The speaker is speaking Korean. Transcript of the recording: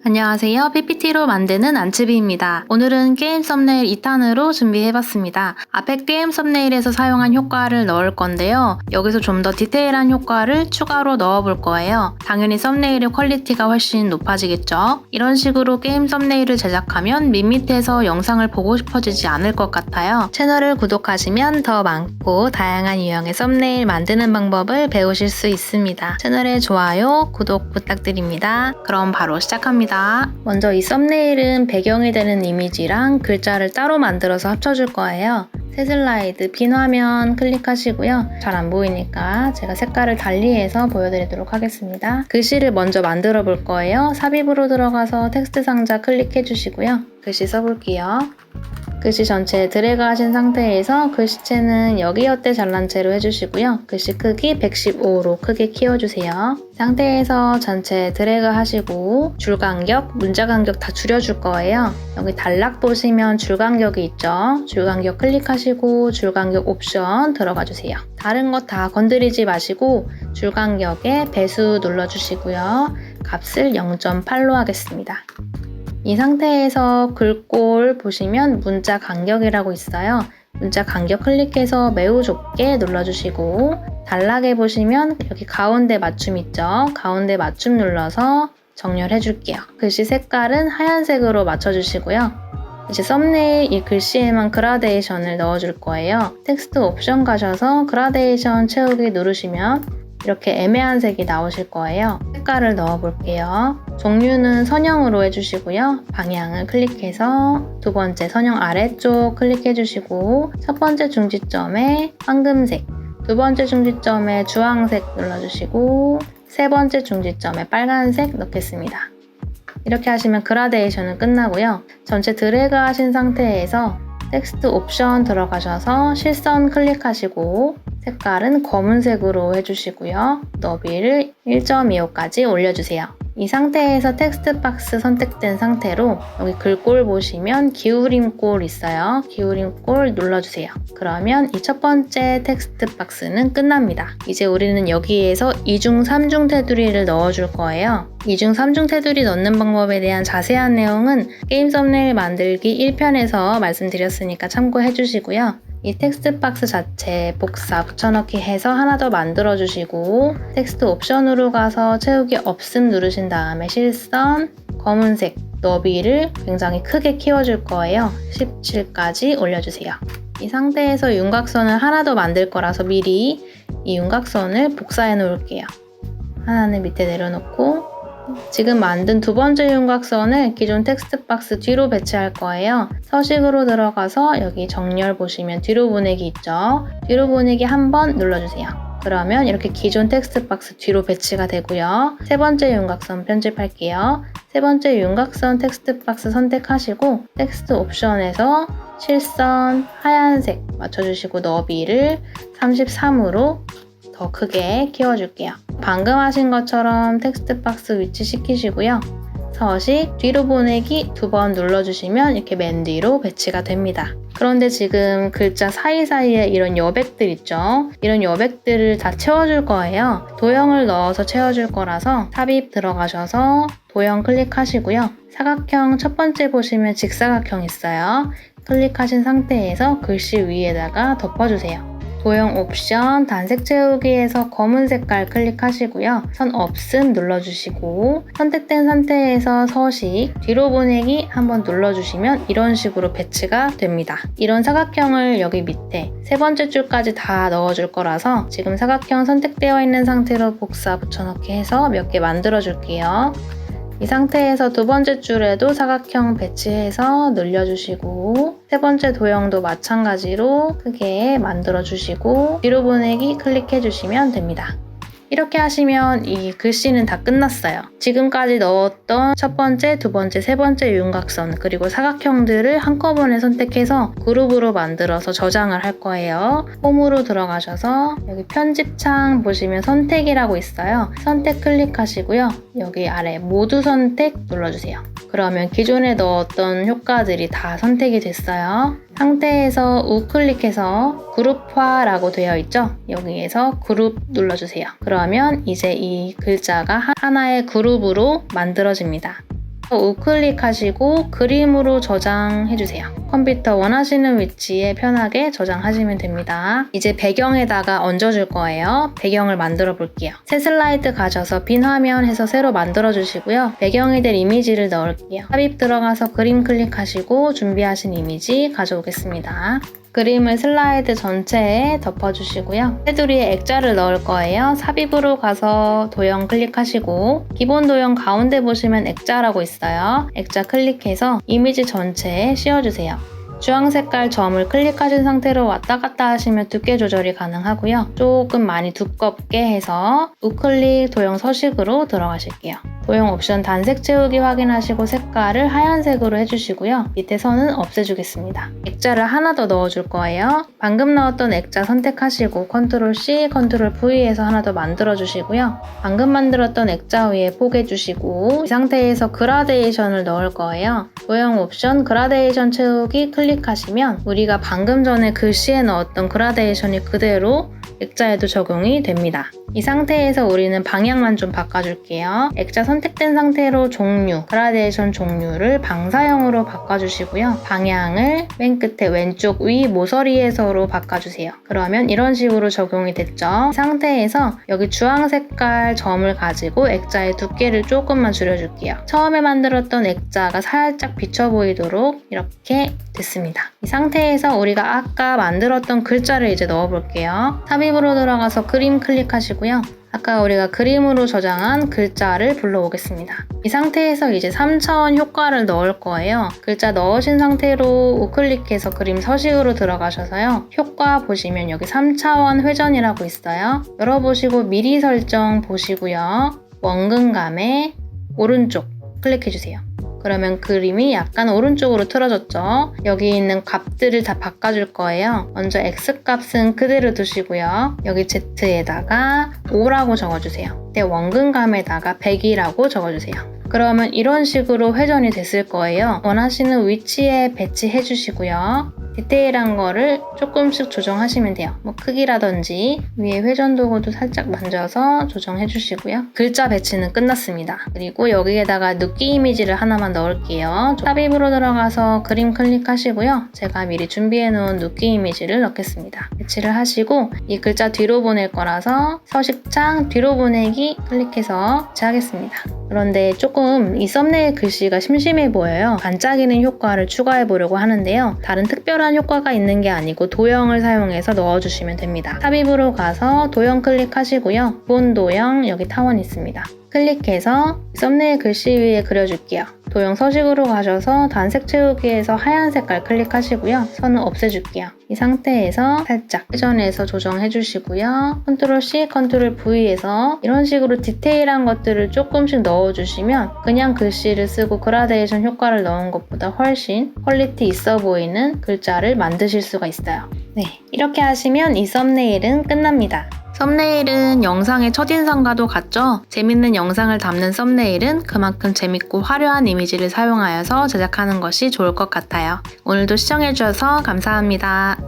안녕하세요. PPT로 만드는 안츠비입니다. 오늘은 게임 썸네일 2탄으로 준비해봤습니다. 앞에 게임 썸네일에서 사용한 효과를 넣을 건데요. 여기서 좀 더 디테일한 효과를 추가로 넣어볼 거예요. 당연히 썸네일의 퀄리티가 훨씬 높아지겠죠. 이런 식으로 게임 썸네일을 제작하면 밋밋해서 영상을 보고 싶어지지 않을 것 같아요. 채널을 구독하시면 더 많고 다양한 유형의 썸네일 만드는 방법을 배우실 수 있습니다. 채널에 좋아요, 구독 부탁드립니다. 그럼 바로 시작합니다. 먼저 이 썸네일은 배경이 되는 이미지랑 글자를 따로 만들어서 합쳐줄 거예요. 새 슬라이드 빈 화면 클릭하시고요. 잘 안 보이니까 제가 색깔을 달리해서 보여드리도록 하겠습니다. 글씨를 먼저 만들어 볼 거예요. 삽입으로 들어가서 텍스트 상자 클릭해 주시고요. 글씨 써볼게요. 글씨 전체 드래그 하신 상태에서 글씨체는 여기어때 잘난 채로 해주시고요. 글씨 크기 115로 크게 키워주세요. 상태에서 전체 드래그 하시고 줄 간격, 문자 간격 다 줄여줄 거예요. 여기 단락 보시면 줄 간격이 있죠. 줄 간격 클릭하시고 줄 간격 옵션 들어가 주세요. 다른 것 다 건드리지 마시고 줄 간격에 배수 눌러주시고요. 값을 0.8로 하겠습니다. 이 상태에서 글꼴 보시면 문자 간격이라고 있어요. 문자 간격 클릭해서 매우 좁게 눌러주시고 단락에 보시면 여기 가운데 맞춤 있죠? 가운데 맞춤 눌러서 정렬해 줄게요. 글씨 색깔은 하얀색으로 맞춰주시고요. 이제 썸네일 이 글씨에만 그라데이션을 넣어줄 거예요. 텍스트 옵션 가셔서 그라데이션 채우기 누르시면 이렇게 애매한 색이 나오실 거예요. 색깔을 넣어 볼게요. 종류는 선형으로 해주시고요. 방향을 클릭해서 두 번째 선형 아래쪽 클릭해 주시고 첫 번째 중지점에 황금색, 두 번째 중지점에 주황색 눌러주시고 세 번째 중지점에 빨간색 넣겠습니다. 이렇게 하시면 그라데이션은 끝나고요. 전체 드래그 하신 상태에서 텍스트 옵션 들어가셔서 실선 클릭하시고 색깔은 검은색으로 해주시고요. 너비를 1.25까지 올려주세요. 이 상태에서 텍스트 박스 선택된 상태로 여기 글꼴 보시면 기울임꼴 있어요. 기울임꼴 눌러주세요. 그러면 이 첫 번째 텍스트 박스는 끝납니다. 이제 우리는 여기에서 2중 3중 테두리를 넣어줄 거예요. 2중 3중 테두리 넣는 방법에 대한 자세한 내용은 게임 썸네일 만들기 1편에서 말씀드렸으니까 참고해 주시고요. 이 텍스트 박스 자체 복사 붙여넣기 해서 하나 더 만들어 주시고 텍스트 옵션으로 가서 채우기 없음 누르신 다음에 실선, 검은색, 너비를 굉장히 크게 키워줄 거예요. 17까지 올려주세요. 이 상태에서 윤곽선을 하나 더 만들 거라서 미리 이 윤곽선을 복사해 놓을게요. 하나는 밑에 내려놓고 지금 만든 두 번째 윤곽선을 기존 텍스트 박스 뒤로 배치할 거예요. 서식으로 들어가서 여기 정렬 보시면 뒤로 보내기 있죠. 뒤로 보내기 한번 눌러주세요. 그러면 이렇게 기존 텍스트 박스 뒤로 배치가 되고요. 세 번째 윤곽선 편집할게요. 세 번째 윤곽선 텍스트 박스 선택하시고 텍스트 옵션에서 실선 하얀색 맞춰주시고 너비를 33으로 더 크게 키워줄게요. 방금 하신 것처럼 텍스트 박스 위치 시키시고요. 서식 뒤로 보내기 두 번 눌러주시면 이렇게 맨 뒤로 배치가 됩니다. 그런데 지금 글자 사이사이에 이런 여백들 있죠? 이런 여백들을 다 채워줄 거예요. 도형을 넣어서 채워줄 거라서 삽입 들어가셔서 도형 클릭하시고요. 사각형 첫 번째 보시면 직사각형 있어요. 클릭하신 상태에서 글씨 위에다가 덮어주세요. 도형 옵션 단색 채우기에서 검은 색깔 클릭하시고요. 선 없음 눌러주시고 선택된 상태에서 서식 뒤로 보내기 한번 눌러주시면 이런 식으로 배치가 됩니다. 이런 사각형을 여기 밑에 세 번째 줄까지 다 넣어줄 거라서 지금 사각형 선택되어 있는 상태로 복사 붙여넣기 해서 몇 개 만들어 줄게요. 이 상태에서 두 번째 줄에도 사각형 배치해서 늘려주시고 세 번째 도형도 마찬가지로 크게 만들어주시고 뒤로 보내기 클릭해주시면 됩니다. 이렇게 하시면 이 글씨는 다 끝났어요. 지금까지 넣었던 첫 번째, 두 번째, 세 번째 윤곽선 그리고 사각형들을 한꺼번에 선택해서 그룹으로 만들어서 저장을 할 거예요. 홈으로 들어가셔서 여기 편집창 보시면 선택이라고 있어요. 선택 클릭하시고요. 여기 아래 모두 선택 눌러주세요. 그러면 기존에 넣었던 효과들이 다 선택이 됐어요. 상태에서 우클릭해서 그룹화라고 되어 있죠? 여기에서 그룹 눌러주세요. 그러면 이제 이 글자가 하나의 그룹으로 만들어집니다. 우클릭하시고 그림으로 저장해주세요. 컴퓨터 원하시는 위치에 편하게 저장하시면 됩니다. 이제 배경에다가 얹어줄 거예요. 배경을 만들어 볼게요. 새 슬라이드 가셔서 빈 화면 해서 새로 만들어 주시고요. 배경이 될 이미지를 넣을게요. 삽입 들어가서 그림 클릭하시고 준비하신 이미지 가져오겠습니다. 그림을 슬라이드 전체에 덮어주시고요. 테두리에 액자를 넣을 거예요. 삽입으로 가서 도형 클릭하시고 기본 도형 가운데 보시면 액자라고 있어요. 액자 클릭해서 이미지 전체에 씌워주세요. 주황 색깔 점을 클릭하신 상태로 왔다 갔다 하시면 두께 조절이 가능하고요. 조금 많이 두껍게 해서 우클릭 도형 서식으로 들어가실게요. 도형 옵션 단색 채우기 확인하시고 색깔을 하얀색으로 해주시고요. 밑에 선은 없애주겠습니다. 액자를 하나 더 넣어줄 거예요. 방금 넣었던 액자 선택하시고 컨트롤 C, 컨트롤 V에서 하나 더 만들어주시고요. 방금 만들었던 액자 위에 포개주시고 이 상태에서 그라데이션을 넣을 거예요. 도형 옵션 그라데이션 채우기 클릭하시면 우리가 방금 전에 글씨에 넣었던 그라데이션이 그대로 액자에도 적용이 됩니다. 이 상태에서 우리는 방향만 좀 바꿔줄게요. 액자 선택된 상태로 종류, 그라데이션 종류를 방사형으로 바꿔주시고요. 방향을 맨 끝에 왼쪽 위 모서리에서로 바꿔주세요. 그러면 이런 식으로 적용이 됐죠. 이 상태에서 여기 주황 색깔 점을 가지고 액자의 두께를 조금만 줄여줄게요. 처음에 만들었던 액자가 살짝 비쳐 보이도록 이렇게 됐습니다. 이 상태에서 우리가 아까 만들었던 글자를 이제 넣어볼게요. 삽입으로 들어가서 그림 클릭하시고요. 아까 우리가 그림으로 저장한 글자를 불러오겠습니다. 이 상태에서 이제 3차원 효과를 넣을 거예요. 글자 넣으신 상태로 우클릭해서 그림 서식으로 들어가셔서요. 효과 보시면 여기 3차원 회전이라고 있어요. 열어보시고 미리 설정 보시고요. 원근감에 오른쪽 클릭해주세요. 그러면 그림이 약간 오른쪽으로 틀어졌죠. 여기 있는 값들을 다 바꿔줄 거예요. 먼저 X값은 그대로 두시고요. 여기 Z에다가 5라고 적어주세요. 그때 원근감에다가 100이라고 적어주세요. 그러면 이런 식으로 회전이 됐을 거예요. 원하시는 위치에 배치해 주시고요. 디테일한 거를 조금씩 조정하시면 돼요. 뭐 크기라든지 위에 회전 도구도 살짝 만져서 조정해 주시고요. 글자 배치는 끝났습니다. 그리고 여기에다가 눕기 이미지를 하나만 넣을게요. 삽입으로 들어가서 그림 클릭하시고요. 제가 미리 준비해 놓은 눕기 이미지를 넣겠습니다. 배치를 하시고 이 글자 뒤로 보낼 거라서 서식창 뒤로 보내기 클릭해서 배치하겠습니다. 그런데 조금 이 썸네일 글씨가 심심해 보여요. 반짝이는 효과를 추가해 보려고 하는데요. 다른 특별한 효과가 있는 게 아니고 도형을 사용해서 넣어주시면 됩니다. 삽입으로 가서 도형 클릭하시고요. 본 도형 여기 타원 있습니다. 클릭해서 썸네일 글씨 위에 그려줄게요. 도형 서식으로 가셔서 단색 채우기에서 하얀 색깔 클릭하시고요. 선은 없애줄게요. 이 상태에서 살짝 회전해서 조정해 주시고요. 컨트롤 C, 컨트롤 V에서 이런 식으로 디테일한 것들을 조금씩 넣어주시면 그냥 글씨를 쓰고 그라데이션 효과를 넣은 것보다 훨씬 퀄리티 있어 보이는 글자를 만드실 수가 있어요. 네, 이렇게 하시면 이 썸네일은 끝납니다. 썸네일은 영상의 첫인상과도 같죠? 재밌는 영상을 담는 썸네일은 그만큼 재밌고 화려한 이미지를 사용하여서 제작하는 것이 좋을 것 같아요. 오늘도 시청해주셔서 감사합니다.